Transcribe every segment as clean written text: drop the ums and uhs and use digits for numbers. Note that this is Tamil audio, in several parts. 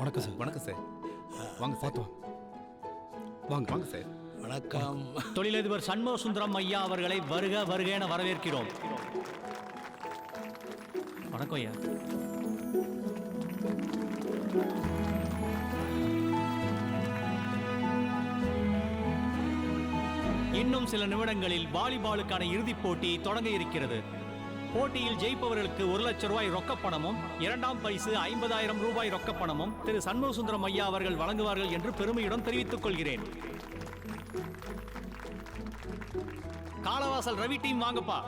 வணக்கம் சார். வணக்கம் சார். வாங்க பார்த்தோம். வாங்க வாங்க சார். வணக்கம். தொழிலதிபர் சண்முக சுந்தரம் ஐயா அவர்களை வருக வருக என வரவேற்கிறோம். வணக்கம் ஐயா. இன்னும் சில நிமிடங்களில் வாலிபாலுக்கான இறுதிப் போட்டி தொடங்க இருக்கிறது. போட்டியில் ஜெயிப்பவர்களுக்கு 1 லட்சம் ரூபாய் ரொக்கப்பணமும், இரண்டாம் பரிசு 50,000 ரூபாய் ரொக்கப்பணமும் திரு சண்முக சுந்தரம் ஐயா அவர்கள் வழங்குவார்கள் என்று பெருமையுடன் தெரிவித்துக் கொள்கிறேன். காலவாசல் ரவி டீம் வாங்கப்பா.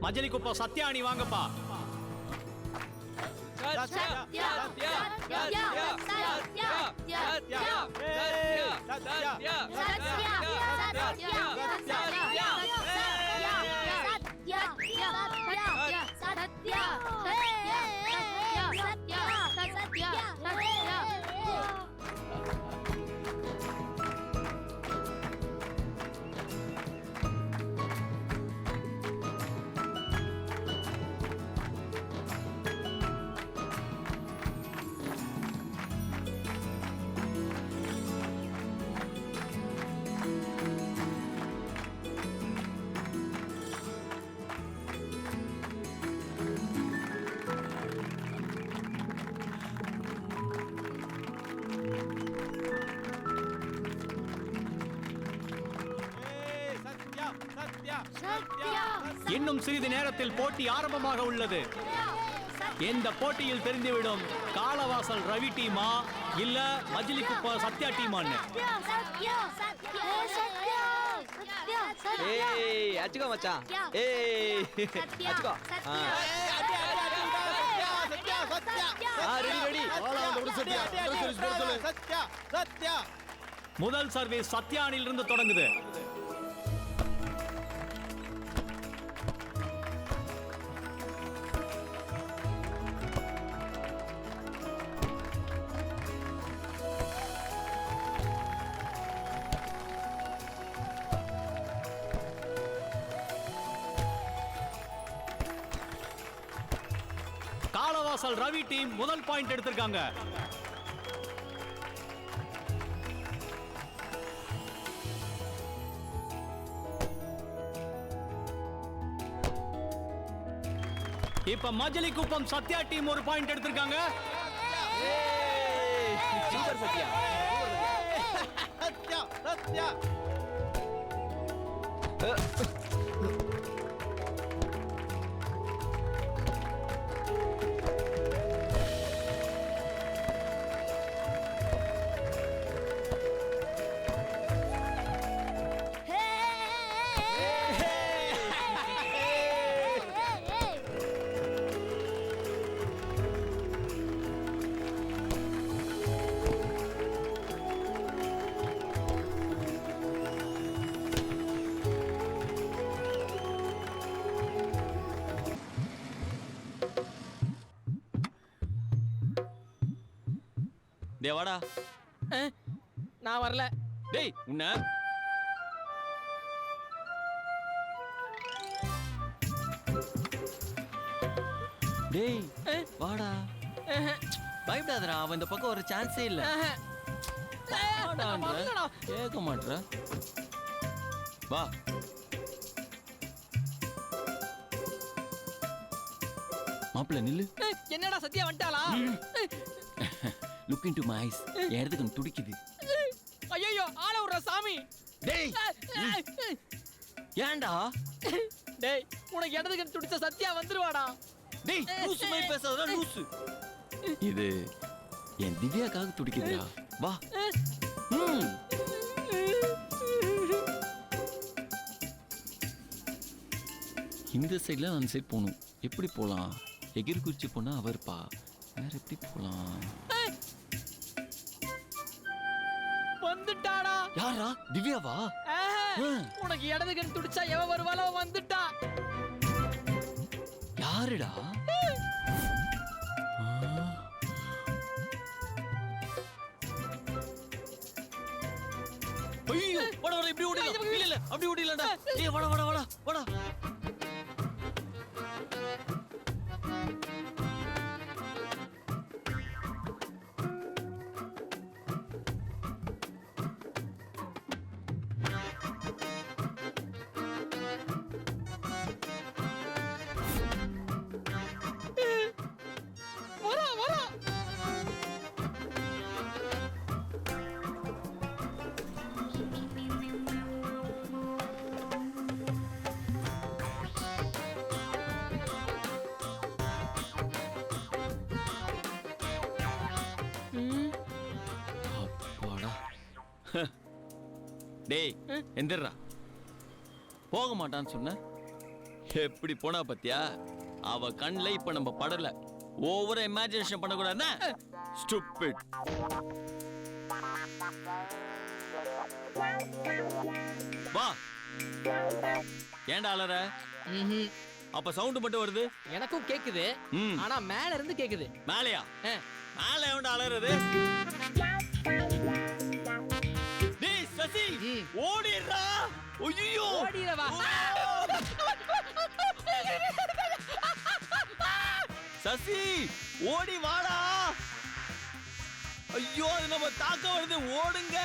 மஜலிக்குப்பா சத்யாணி வாங்கப்பா. இன்னும் சிறிது நேரத்தில் போட்டி ஆரம்பமாக உள்ளது. இந்த போட்டியில் தெரிந்துவிடும் காலவாசல் ரவி டீமா இல்ல மஜிலிக்குப்பா சத்யா டீமான்னு. ஏய் அச்சுக்கோ மச்சான். ஏய் அச்சுக்கோ. ரெடி முதல் சர்வீஸ் சத்யானிலிருந்து தொடங்குது. காலவாசல் ரவி டீம் முதல் பாயிண்ட் எடுத்திருக்காங்க. இப்ப மஜலிக்குப்பம் சத்யா டீம் ஒரு பாயிண்ட் எடுத்திருக்காங்க. சூப்பர் சத்யா. சத்யா சத்யா. வாடா. நான் வரல. டேய் உன்ன டேய் வாடா. பயப்படாதடா, அவன் இந்த பக்கம் ஒரு சான்ஸே இல்ல. கேட்க மாட்டேற. வா. மாப்பிள்ள நில்லு. என்னடா Sathya வந்துட்டாளா? Look into my eyes. என் இடத்துக்கு துடிக்குது. ஐயோ ஆள விடுற சாமி. டேய் ஏன்டா? டேய் உனக்கு இடத்துக்கு துடிச்ச சத்யா வந்துருவாடா. டேய் லூசு மாதிரி பேசாதடா லூசு. இது என் திவ்யாக்காக துடிக்குதுடா. வா. இந்த சைடுல அந்த சைடு போகணும். எப்படி போலாம்? எகிரி குறிச்சி போனா அவர்ப்பா. வேற எப்படி போலாம்? வந்துட்டாடா. யாரா? திவ்யாவா? உனக்கு இடதுக்கு துடிச்சா எவ வருவாளோ வந்துட்டா. யாருடா? ஐயோ, வாடா வாடா, இப்படி ஓடிடலாம். இல்ல இல்ல, அப்படி ஓடிடலாம்டா. ஏய், வாடா வாடா வாடா வாடா. வரா வரா. அப்பாடா. டேய், எந்திரா. போக மாட்டான்னு சொன்ன, எப்படி போனா பத்தியா? அவ கண்ணுல இப்ப நம்ம படல. ஓவரா இமேஜினேஷன் பண்ணக்கூடாதுன்னா ஸ்டூபிட். வா. ஏன்டா அலற? அப்ப சவுண்ட் மட்டும் வருது. எனக்கும் கேக்குது, ம். ஆனா மேல இருந்து கேக்குது. மேலையா? மேல எவன்டா அலறது? டேய் சசி, ஓடிடுறா. ஐயோ, ஓடிரவா. சசி, ஓடி வாடா. ஐயோ, அது நம்ம தாக்க வருது. ஓடுங்க.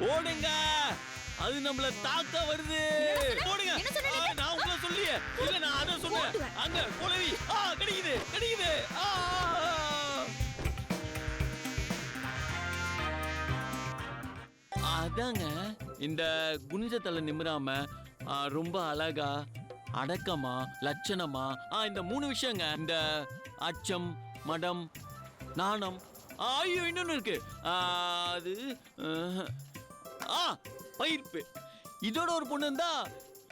ஓடுங்க, அது நம்மள தாக்க வருது. ஓடுங்க. நான் உங்களை சொல்லியே இல்ல, நான் அத சொன்னேன். அங்க குளவி கிடைக்குது கிடைக்குது. அதாங்க, இந்த குனிஞ்சத்தலை நிமிராம ரொம்ப அழகா அடக்கமா லட்சணமா இந்த 3 விஷயங்க. இந்த அச்சம், மடம், நாணம். ஐயோ, இன்னொன்னு இருக்கு. அது பயிர்ப்பு. இதோட ஒரு பொண்ணு இருந்தா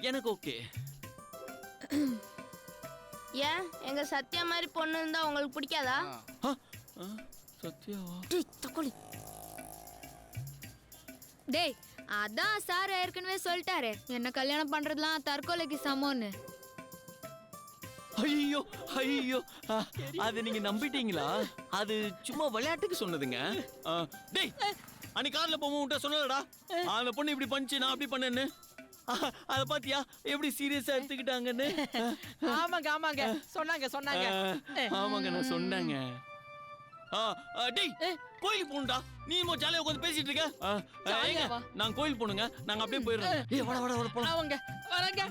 எனக்கு ஓகே. ஏன் எங்க சத்யா மாதிரி பொண்ணு இருந்தா உங்களுக்கு பிடிக்காதா? சத்யாவா? டேய், அதான் சார் ஏற்கனவே சொல்லிட்டாரு, என்ன கல்யாணம் பண்றதுலாம் தற்கொலைக்கு சமம்னு. ஐயோ ஐயோ, அது நீங்க நம்பிட்டீங்களா? அது சும்மா விளையாட்டுக்கு சொன்னதுங்க. டேய், அன்னைக்கு கார்ல போகும் உன்ட்ட சொன்னலடா, அந்த பொண்ணு இப்படி பண்ணிச்சு, நான் அப்படி பண்ணேன்னு. அத பாத்தியா எப்படி சீரியஸா எடுத்துக்கிட்டாங்கன்னு? ஆமாங்க ஆமாங்க, சொன்னாங்க சொன்னாங்க. ஆமாங்க, நான் சொன்னாங்க. டேய், கோயிலுக்கு போணும்டா. நீ மோ ஜாலியா உட்கார்ந்து பேசிட்டு இருக்க. ஜாலியா வா. நான் கோயில் போணுங்க, நாங்க அப்படியே போயிடுறோம். ஏய், வாடா வாடா வாடா போலாம். அவங்க வரங்க.